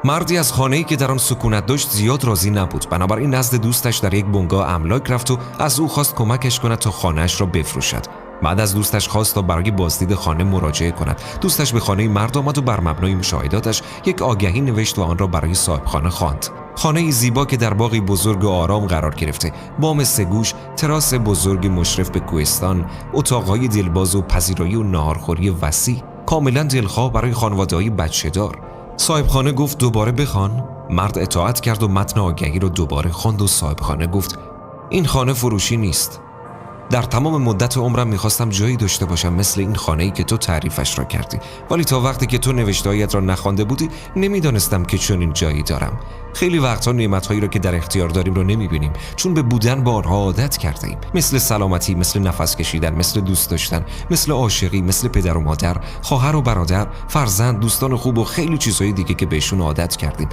مردی از خانه‌ای که در آن سکونت داشت زیاد راضی نبود، بنابراین نزد دوستش در یک بنگاه املاک رفت و از او خواست کمکش کند تا خانه‌اش را بفروشد. بعد از دوستش خواست تا برای بازدید خانه مراجعه کند. دوستش به خانه مرد آمد و بر مبنای مشاهداتش یک آگهی نوشت و آن را برای صاحب خانه خواند. خانه‌ای زیبا که در باغی بزرگ و آرام قرار گرفته، بام سه‌گوش، تراس بزرگ مشرف به کوهستان، اتاق‌های دلباز و پذیرایی و ناهارخوری وسیع، کاملا دلخواه برای خانواده‌های بچه‌دار. صاحب خانه گفت دوباره بخوان. مرد اطاعت کرد و متن آگهی را دوباره خواند و صاحب خانه گفت این خانه فروشی نیست. در تمام مدت عمرم میخواستم جایی داشته باشم مثل این خانه‌ای که تو تعریفش را کردی، ولی تا وقتی که تو نوشته‌هایت را نخوانده بودی نمیدانستم که چنین جایی دارم. خیلی وقتا نعمت‌هایی را که در اختیار داریم را نمیبینیم چون به بودن با آنها عادت کرده ایم، مثل سلامتی، مثل نفس کشیدن، مثل دوست داشتن، مثل عاشقی، مثل پدر و مادر، خواهر و برادر، فرزند، دوستان خوب و خیلی چیزهای دیگه که بهشون عادت کردیم.